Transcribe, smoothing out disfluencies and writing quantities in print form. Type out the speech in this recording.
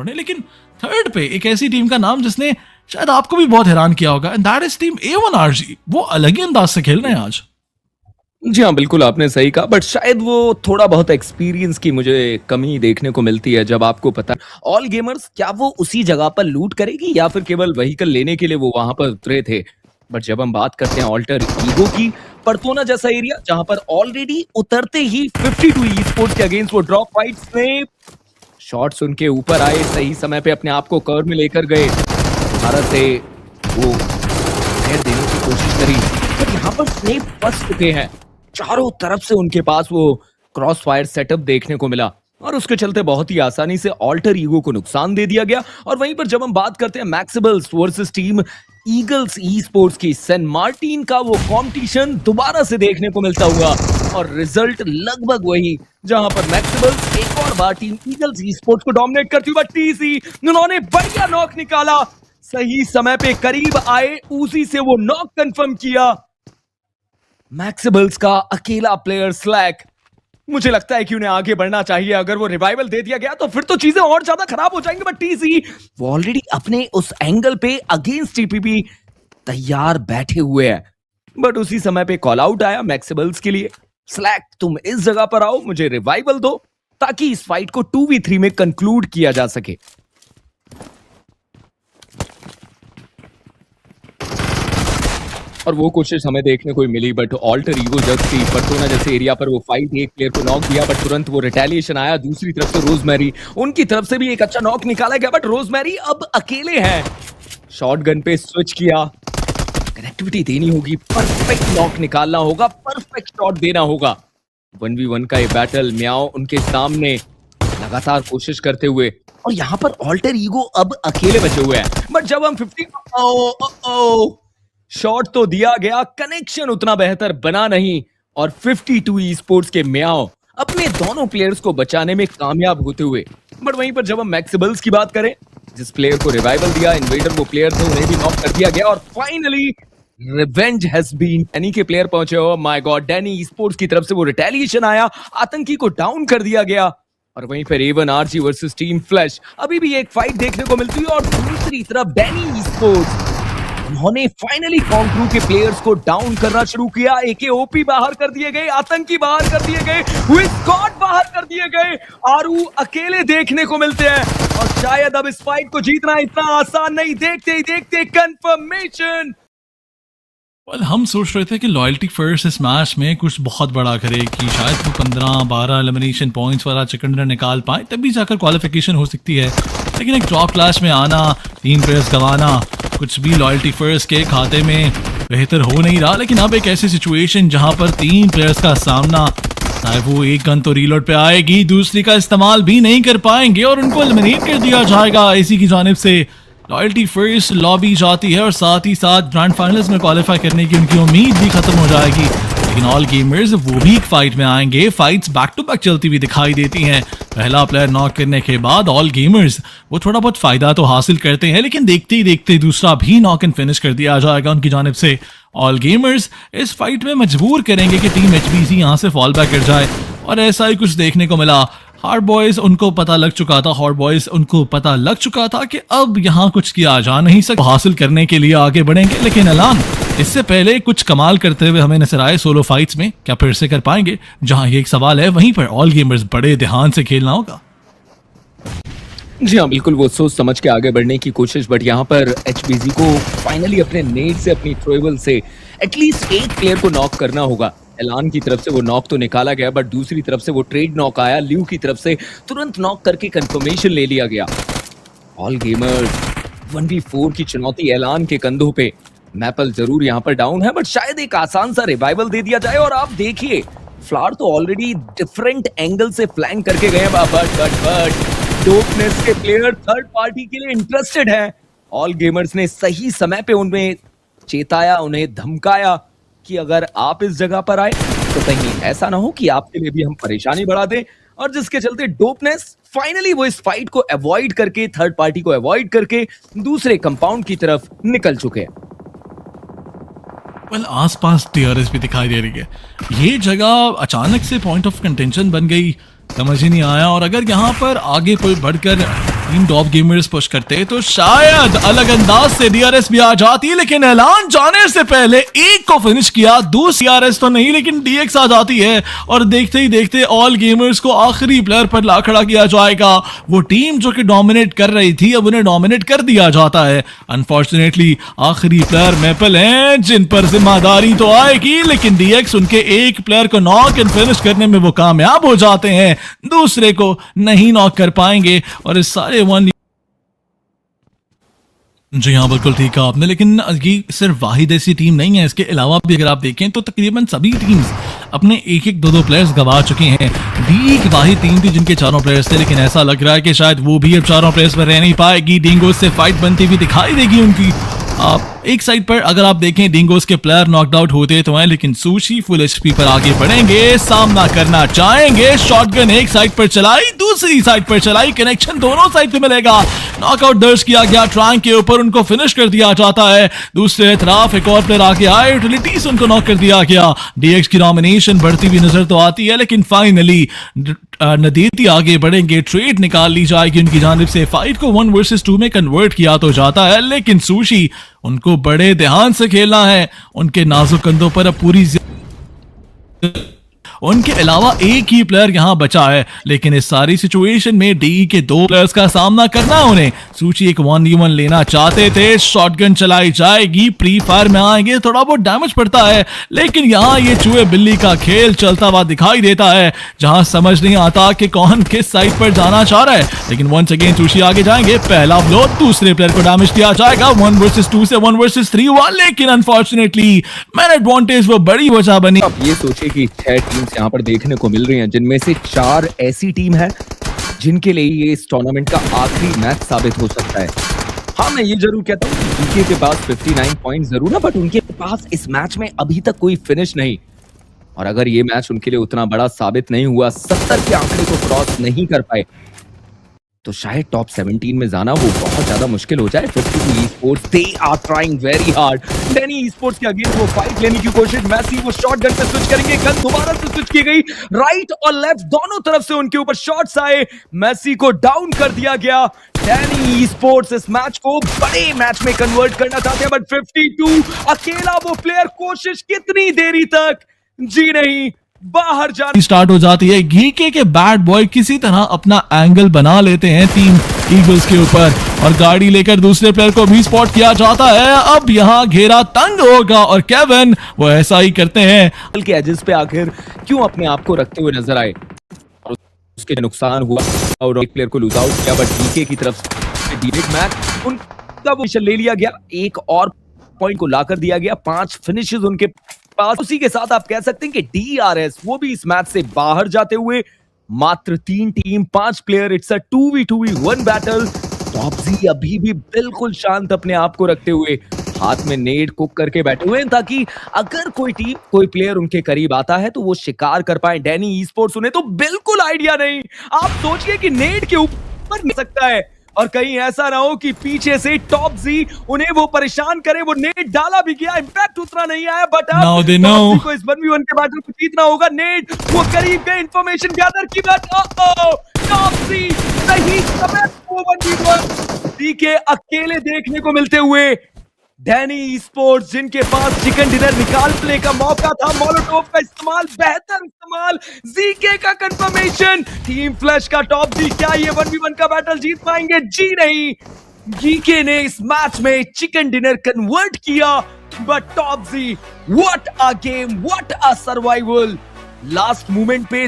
लेकिन थर्ड पे एक ऐसी टीम का नाम जिसने शायद आपको भी बहुत हैरान किया होगा, and that is team A1RG। वो अलग ही अंदाज से खेल रहे हैं आज। जी हाँ, बिल्कुल आपने सही कहा, बट शायद वो थोड़ा बहुत एक्सपीरियंस की मुझे कमी देखने को मिलती है। जब आपको पता ऑल गेमर्स क्या वो उसी जगह पर लूट करेगी या फिर केवल व्हीकल लेने के लिए वो वहां पर उतरे थे। बट जब हम बात करते हैं ऑल्टर ईगो की, परतोना जैसा एरिया जहां पर ऑलरेडी उतरते ही 52 ई स्पोर्ट्स के अगेंस्ट वो ड्रॉप फाइट्स में शॉट्स उनके ऊपर आए, सही समय पे अपने आप को कर्व में लेकर गए, भारत से वो फेयर देने की कोशिश करी, पर यहाँ पर स्नेप फंस चुके हैं। चारों तरफ से उनके पास वो क्रॉस फायर सेटअप देखने को मिला और उसके चलते बहुत ही आसानी से ऑल्टर ईगो को नुकसान दे दिया गया। और वहीं पर जब हम बात करते हैं Maxibles versus team Eagles e sports की, सेंट मार्टिन का वो कॉम्पिटिशन दोबारा से देखने को मिलता हुआ और रिजल्ट लगभग वही, जहां पर मैक्सिबल्स एक और बार टीम ईगल्स ई स्पोर्ट्स को डोमिनेट करती हुई, टीसी उन्होंने बढ़िया नॉक निकाला, सही समय पे करीब आए, उसी से वो नॉक कंफर्म किया। मैक्सिबल्स का अकेला प्लेयर स्लैक, मुझे लगता है कि उन्हें आगे बढ़ना चाहिए। अगर वो रिवाइवल दे दिया गया तो फिर तो चीजें और ज्यादा खराब हो जाएंगी, बट टीसी वो ऑलरेडी अपने उस एंगल पे अगेंस्ट टीपीपी तैयार बैठे हुए हैं। बट उसी समय पे कॉल आउट आया मैक्सिबल्स के लिए, स्लैक तुम इस जगह पर आओ, मुझे रिवाइवल दो ताकि इस फाइट को 2v3 में कंक्लूड किया जा सके। और वो कोशिश हमें देखने को मिली, बट ऑल्टर ईगो जस्ट थी। परतोना जैसे एरिया पर वो फाइट, एक प्लेयर को नॉक दिया बट तुरंत वो रिटेलिएशन आया। दूसरी तरफ से रोजमेरी, उनकी तरफ से भी एक अच्छा नॉक निकाला गया, बट रोजमेरी अब अकेले हैं। शॉटगन पे स्विच किया, कनेक्टिविटी देनी होगी, परफेक्ट नॉक निकालना होगा, परफेक्ट शॉट देना होगा। 1v1 का ये बैटल, म्याओ उनके सामने लगातार कोशिश करते हुए, और यहाँ पर ऑल्टर ईगो अब अकेले बचे हुए हैं। बट जब हम 50 शॉट तो दिया गया, कनेक्शन उतना बेहतर बना नहीं, और 52 ई स्पोर्ट्स के म्याओ अपने दोनों प्लेयर्स को बचाने में कामयाब होते हुए। बट वहीं पर जब हम मैक्सिबल्स की बात करें, जिस प्लेयर को रिवाइवल दिया, इन्वेडर वो प्लेयर थे, उन्हें भी नॉक कर दिया गया, और finally revenge has been. Danny के प्लेयर पहुंचे हो, my god, Danny e sports की तरफ से वो रिटेलिएशन आया, आतंकी को डाउन कर दिया गया। और वहीं पर A1RG वर्सेस टीम फ्लैश, अभी भी एक फाइट देखने को मिलती है। और दूसरी तरफ डैनी ई स्पोर्ट्स, उन्होंने फाइनली कॉन्क्रू के प्लेयर्स को डाउन करना शुरू किया। AKOP बाहर कर दिए गए, आतंकी बाहर कर दिए गए, स्कॉट बाहर कर दिए गए, आरू अकेले देखने को मिलते हैं। और शायद अब इस फाइट को जीतना इतना आसान नहीं, देखते ही देखते कंफर्मेशन। हम सोच रहे थे कि लॉयल्टी फर्स्ट इस मैच में कुछ बहुत बड़ा करे, कि शायद वो 15-12 एलिमिनेशन पॉइंट्स वाला चिकन डिनर निकाल पाए, तभी जाकर क्वालिफिकेशन हो सकती है। लेकिन एक टॉप क्लास में आना, 3 प्लेयर्स गंवाना, कुछ भी लॉयल्टी फर्स्ट के खाते में बेहतर हो नहीं रहा। लेकिन अब एक ऐसी सिचुएशन जहां पर 3 प्लेयर्स का सामना, चाहे वो एक गन तो रीलोड पे आएगी, दूसरी का इस्तेमाल भी नहीं कर पाएंगे और उनको एलिमिनेट कर दिया जाएगा। इसी की जानिब से लॉयल्टी फर्स्ट लॉबी जाती है और साथ ही साथ ग्रैंड फाइनल्स में क्वालिफाई करने की उनकी उम्मीद भी खत्म हो जाएगी। लेकिन ऑल गेमर्स वो भी एक फाइट में आएंगे, फाइट्स बैक टू बैक चलती हुई दिखाई देती हैं। पहला प्लेयर नॉक करने के बाद ऑल गेमर्स वो थोड़ा बहुत फायदा तो हासिल करते हैं, लेकिन देखते ही देखते दूसरा भी नॉक एंड फिनिश कर दिया जाएगा उनकी जानिब से। ऑल गेमर्स इस फाइट में मजबूर करेंगे कि टीम HBC यहाँ से फॉल बैक कर जाए, और ऐसा ही कुछ देखने को मिला। हार्ड बॉयज उनको पता लग चुका था कि अब यहाँ कुछ किया जा नहीं सकता, हासिल करने के लिए आगे बढ़ेंगे। लेकिन एलान इससे पहले कुछ कमाल करते हुए हमें नजर आए सोलो फाइट्स में, क्या फिर से कर पाएंगे? जहां ये एक सवाल है, वहीं पर ऑल गेमर्स बड़े ध्यान से खेलना होगा। जी हाँ, बिल्कुल वो सोच समझ के आगे बढ़ने की कोशिश, बट यहाँ पर HBC को फाइनली अपने नेट से, अपनी थ्रोएबल से एटलीस्ट एक प्लेयर को नॉक करना होगा। एलान की तरफ से वो नॉक तो निकाला गया, बट दूसरी तरफ से वो ट्रेड नॉक आया, ल्यू की तरफ से तुरंत नॉक करके कंफर्मेशन ले लिया गया। ऑल गेमर्स 1v4 की चुनौती एलान के कंधों पे। मैपल जरूर यहाँ पर डाउन है, बट शायद एक आसान सा रिवाइवल दे दिया जाए। और आप देखिए, फ्लावर तो ऑलरेडी डिफरेंट एंगल से फ्लैंक करके गए, बट डोपनेस के प्लेयर थर्ड पार्टी के लिए इंटरेस्टेड है। ऑल गेमर्स ने सही समय पे उन्हें चेताया, उन्हें धमकाया कि अगर आप इस जगह पर आए तो कहीं ऐसा ना हो कि आपके लिए भी हम परेशानी बढ़ा दें, और जिसके चलते डोपनेस फाइनली वो इस फाइट को अवॉइड करके, थर्ड पार्टी को अवॉइड करके दूसरे कंपाउंड की तरफ निकल चुके हैं। आसपास TRS भी दिखाई दे रही है। ये जगह अचानक से पॉइंट ऑफ कंटेंशन बन गई। समझ ही नहीं आया। और अगर यहाँ पर आगे कोई बढ़कर टीम टॉप गेमर्स पुश करते तो शायद अलग अंदाज से डीआरएस भी आ जाती, लेकिन ऐलान जाने से पहले एक को फिनिश किया, दूसरी डीआरएस तो नहीं लेकिन डीएक्स आ जाती है और देखते ही देखते ऑल गेमर्स को आखिरी प्लेयर पर ला खड़ा किया जाएगा। वो टीम जो कि डोमिनेट कर रही थी अब उन्हें डोमिनेट कर दिया जाता है। अनफॉर्चुनेटली आखिरी प्लेयर मैपल हैं जिन पर जिम्मेदारी तो आएगी, लेकिन डीएक्स उनके एक प्लेयर को नॉक एंड फिनिश करने में वो कामयाब हो जाते हैं, दूसरे को नहीं नॉक कर पाएंगे। और इस सारे वन, जी हाँ बिल्कुल ठीक कहा आपने, लेकिन ये सिर्फ वाहिद ऐसी टीम नहीं है, इसके अलावा भी अगर आप देखें तो तकरीबन सभी टीम्स अपने एक एक दो प्लेयर्स गंवा चुकी हैं। डी एक वाहिद टीम थी जिनके चारों प्लेयर्स थे, लेकिन ऐसा लग रहा है कि शायद वो भी अब चारों प्लेयर्स पर रह नहीं पाएगी। डिंगोस से फाइट बनती हुई दिखाई देगी उनकी। एक साइड पर अगर आप देखें डिंगोस के प्लेयर नॉकड आउट होते तो हैं, लेकिन सुशी फुल एचपी पर आगे बढ़ेंगे, सामना करना चाहेंगे। शॉटगन एक साइड पर चलाई, दूसरी साइड पर चलाई, कनेक्शन दोनों साइड पे मिलेगा। नॉकआउट दर्ज किया गया ट्रैंक के ऊपर, उनको फिनिश कर दिया जाता है। दूसरे तरफ एक और प्लेयर आगे आए, यूटिलिटी से उनको नॉक कर दिया गया। डीएक्स की डोमिनेशन बढ़ती हुई नजर तो आती है, लेकिन फाइनली नदेती आगे बढ़ेंगे, ट्रेड निकाल ली जाएगी उनकी जानिब से। फाइट को 1 वर्सेस 2 में कन्वर्ट किया तो जाता है, लेकिन सुशी उनको बड़े ध्यान से खेलना है। उनके नाजुक कंधों पर अब पूरी उनके अलावा एक ही प्लेयर यहां बचा है, लेकिन इस सारी सिचुएशन में डी के 2 प्लेयर्स का सामना करना है उन्हें। सूची एक 1v1 लेना चाहते थे, शॉटगन चलाई जाएगी, प्री फायर में आएंगे, थोड़ा बहुत डैमेज पड़ता है, लेकिन यहां ये चूहे बिल्ली का खेल चलता हुआ दिखाई देता है, जहां समझ नहीं आता कि कौन किस साइड पर जाना चाह रहा है। लेकिन वंस अगेन सूची आगे जाएंगे, पहला ब्लो, दूसरे प्लेयर को डैमेज दिया जाएगा। 1 वर्सेस 2 से 1 वर्सेस 3 हुआ, लेकिन अनफॉर्चुनेटली मैन एडवांटेज वो बड़ी वजह बनी। आप ये सोचिए कि 6 टीम्स यहाँ पर देखने को मिल रही हैं, जिनमें से 4 ऐसी टीम है जिनके लिए ये इस टूर्नामेंट का आखिरी मैच साबित हो सकता है। हाँ, मैं ये जरूर कहता हूँ कि जीके के पास 59 पॉइंट जरूर है, बट उनके पास इस मैच में अभी तक कोई फिनिश नहीं। और अगर ये मैच उनके लिए उतना बड़ा साबित नहीं हुआ, 70 के आंकड़े को क्रॉस नहीं कर पाए, तो शायद टॉप 17 में जाना वो बहुत ज्यादा मुश्किल हो जाए। 52 esports, they are trying very hard. Danny esports के अगेंस्ट वो फाइट लेने की कोशिश, मैसी वो शॉटगन पे स्विच करेंगे, गन दोबारा से स्विच की गई, राइट और लेफ्ट दोनों तरफ से उनके ऊपर शॉट्स आए, मैसी को डाउन कर दिया गया। Danny esports इस मैच को बड़े मैच में कन्वर्ट करना चाहते हैं, बट 52 अकेला वो प्लेयर कोशिश कितनी देरी तक, जी नहीं, बाहर जाने स्टार्ट हो जाती है। घीके के बैड बॉय किसी तरह अपना एंगल बना लेते हैं टीम ईगल्स के ऊपर, और गाड़ी लेकर दूसरे प्लेयर को भी स्पॉट किया जाता है। अब यहाँ घेरा तंग होगा और केविन वो ऐसा ही करते हैं। के एजेस पे आखिर क्यों अपने आप को रखते हुए नजर आए, और उसके नुकसान हुआ और एक प्लेयर को लूज आउट किया, बट डीके की तरफ से डायरेक्ट मैच उनका पोजीशन ले लिया गया, एक और पॉइंट को लाकर दिया गया, 5 फिनिशेस उनके पास। उसी के साथ आप कह सकते हैं कि डीआरएस वो भी इस मैच से बाहर जाते हुए, मात्र 3 team 5 player, it's a 2v2v1 battle. Top G अभी भी बिल्कुल शांत अपने आप को रखते हुए, हाथ में नेड कुक करके बैठे हुए हैं, ताकि अगर कोई टीम कोई प्लेयर उनके करीब आता है तो वो शिकार कर पाए। डैनी ईस्पोर्ट्स उन्हें तो बिल्कुल आइडिया नहीं, आप सोचिए कि नेड के ऊपर मिल सकता है और कहीं ऐसा ना हो कि पीछे से टॉप जी उन्हें वो परेशान करे। वो नेट डाला भी गया, इंपैक्ट उतना नहीं आया, but Now they know. Top G को इस 1v1 के बैटल को जीतना होगा। नेट वो करीब गए इंफॉर्मेशन गैदर की, बट टॉप जी सही समय वो 1v1 जी के अकेले देखने को मिलते हुए। डैनी स्पोर्ट्स जिनके पास चिकन डिनर निकालने का मौका था, मोलोटोव का इस्तेमाल, बेहतर इस्तेमाल, जीके का कंफर्मेशन, टीम फ्लैश का टॉप जी, क्या ये 1v1 का बैटल जीत पाएंगे? जी नहीं, जीके ने इस मैच में चिकन डिनर कन्वर्ट किया, but top G what a game, what a survival, last moment पे